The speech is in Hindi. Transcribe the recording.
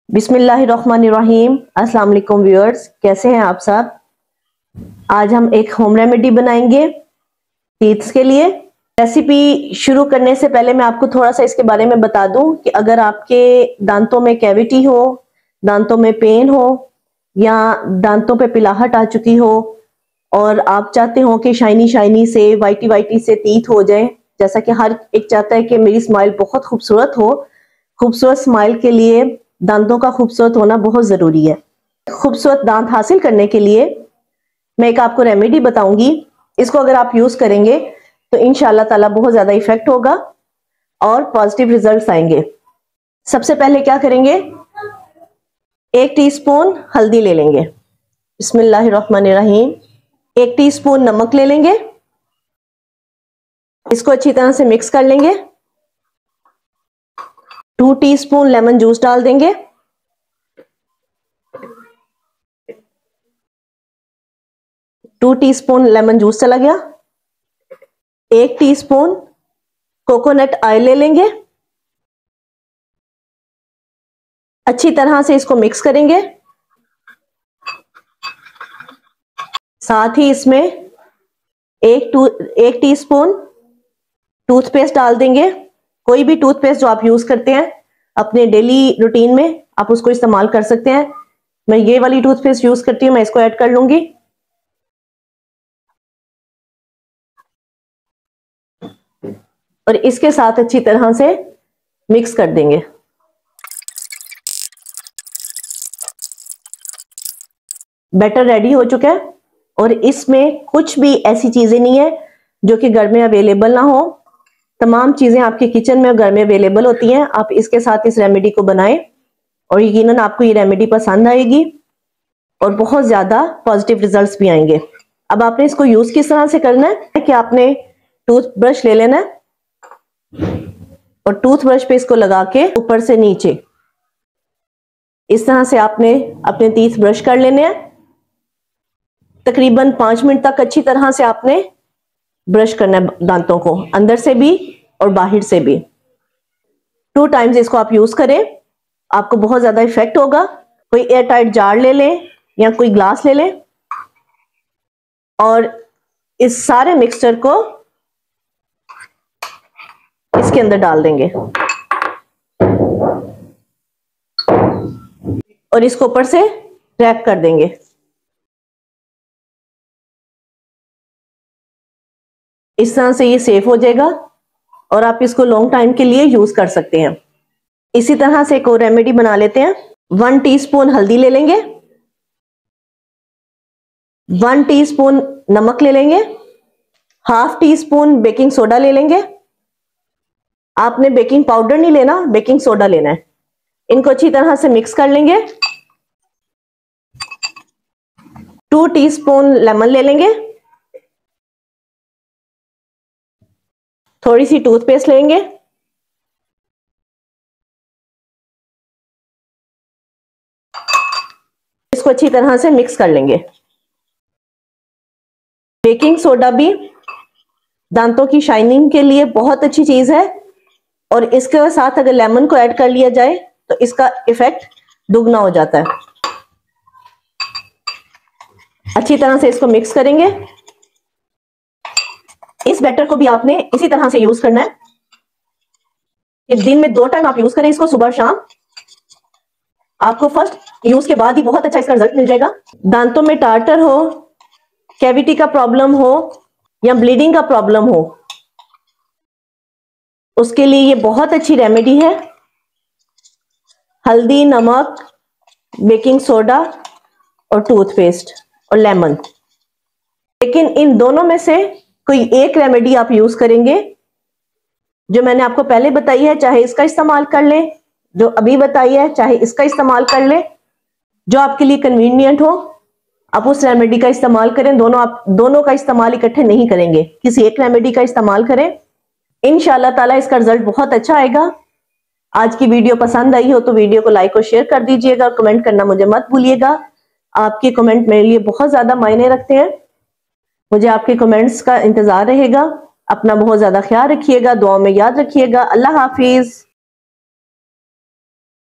बिस्मिल्लाहिर्रहमानिर्रहीम। अस्सलाम वालेकुम व्यूअर्स, कैसे हैं आप सब। आज हम एक होम रेमेडी बनाएंगे टीथ्स के लिए। रेसिपी शुरू करने से पहले मैं आपको थोड़ा सा इसके बारे में बता दूं कि अगर आपके दांतों में कैविटी हो, दांतों में पेन हो या दांतों पे पिलाहट आ चुकी हो और आप चाहते हो कि शाइनी शाइनी से वाइटी वाइटी से टीथ हो जाए, जैसा कि हर एक चाहता है कि मेरी स्माइल बहुत खूबसूरत हो। खूबसूरत स्माइल के लिए दांतों का खूबसूरत होना बहुत जरूरी है। खूबसूरत दांत हासिल करने के लिए मैं एक आपको रेमेडी बताऊंगी। इसको अगर आप यूज करेंगे तो इंशाअल्लाह ताला बहुत ज्यादा इफेक्ट होगा और पॉजिटिव रिजल्ट्स आएंगे। सबसे पहले क्या करेंगे, 1 टीस्पून हल्दी ले लेंगे। बिस्मिल्लाहिर्रहमानिर्रहीम। 1 टीस्पून नमक ले लेंगे। इसको अच्छी तरह से मिक्स कर लेंगे। 2 टीस्पून लेमन जूस डाल देंगे। 2 टीस्पून लेमन जूस चला गया। 1 टीस्पून कोकोनट ऑयल ले लेंगे। अच्छी तरह से इसको मिक्स करेंगे। साथ ही इसमें 1 टीस्पून टूथपेस्ट डाल देंगे। कोई भी टूथपेस्ट जो आप यूज करते हैं अपने डेली रूटीन में आप उसको इस्तेमाल कर सकते हैं। मैं ये वाली टूथपेस्ट यूज करती हूँ, मैं इसको ऐड कर लूंगी। और इसके साथ अच्छी तरह से मिक्स कर देंगे। बैटर रेडी हो चुका है और इसमें कुछ भी ऐसी चीजें नहीं है जो कि घर में अवेलेबल ना हो। तमाम चीजें आपके किचन में और घर में अवेलेबल होती हैं। आप इसके साथ इस रेमेडी को बनाएं और यकीनन आपको ये रेमेडी पसंद आएगी और बहुत ज्यादा पॉजिटिव रिजल्ट्स भी आएंगे। अब आपने इसको यूज किस तरह से करना है कि आपने टूथब्रश ले लेना है और टूथब्रश पे इसको लगा के ऊपर से नीचे इस तरह से आपने अपने टीथ ब्रश कर लेने हैं। तकरीबन 5 मिनट तक अच्छी तरह से आपने ब्रश करना है दांतों को, अंदर से भी और बाहर से भी। 2 टाइम्स इसको आप यूज करें, आपको बहुत ज्यादा इफेक्ट होगा। कोई एयर टाइट जार ले लें या कोई ग्लास ले लें और इस सारे मिक्सचर को इसके अंदर डाल देंगे और इसको ऊपर से रैप कर देंगे। इस तरह से ये सेफ हो जाएगा और आप इसको लॉन्ग टाइम के लिए यूज कर सकते हैं। इसी तरह से एक और रेमेडी बना लेते हैं। 1 टीस्पून हल्दी ले लेंगे। 1 टीस्पून नमक ले लेंगे। ½ टीस्पून बेकिंग सोडा ले लेंगे। आपने बेकिंग पाउडर नहीं लेना, बेकिंग सोडा लेना है। इनको अच्छी तरह से मिक्स कर लेंगे। 2 टीस्पून लेमन ले लेंगे। थोड़ी सी टूथपेस्ट लेंगे। इसको अच्छी तरह से मिक्स कर लेंगे। बेकिंग सोडा भी दांतों की शाइनिंग के लिए बहुत अच्छी चीज है और इसके साथ अगर लेमन को ऐड कर लिया जाए तो इसका इफेक्ट दुगना हो जाता है। अच्छी तरह से इसको मिक्स करेंगे। इस बैटर को भी आपने इसी तरह से यूज करना है। एक दिन में 2 टाइम आप यूज करें इसको, सुबह शाम। आपको फर्स्ट यूज के बाद ही बहुत अच्छा इसका रिजल्ट मिल जाएगा। दांतों में टार्टर हो, कैविटी का प्रॉब्लम हो या ब्लीडिंग का प्रॉब्लम हो, उसके लिए ये बहुत अच्छी रेमेडी है। हल्दी, नमक, बेकिंग सोडा और टूथपेस्ट और लेमन। लेकिन इन दोनों में से कोई एक रेमेडी आप यूज करेंगे जो मैंने आपको पहले बताई है, चाहे इसका इस्तेमाल कर लें, जो अभी बताई है चाहे इसका इस्तेमाल कर लें, जो आपके लिए कन्वीनियंट हो आप उस रेमेडी का इस्तेमाल करें। दोनों का इस्तेमाल इकट्ठे नहीं करेंगे, किसी एक रेमेडी का इस्तेमाल करें। इंशाअल्लाह ताला इसका रिजल्ट बहुत अच्छा आएगा। आज की वीडियो पसंद आई हो तो वीडियो को लाइक और शेयर कर दीजिएगा और कमेंट करना मुझे मत भूलिएगा। आपके कमेंट मेरे लिए बहुत ज्यादा मायने रखते हैं। मुझे आपके कमेंट्स का इंतजार रहेगा। अपना बहुत ज्यादा ख्याल रखिएगा, दुआओं में याद रखिएगा। अल्लाह हाफिज।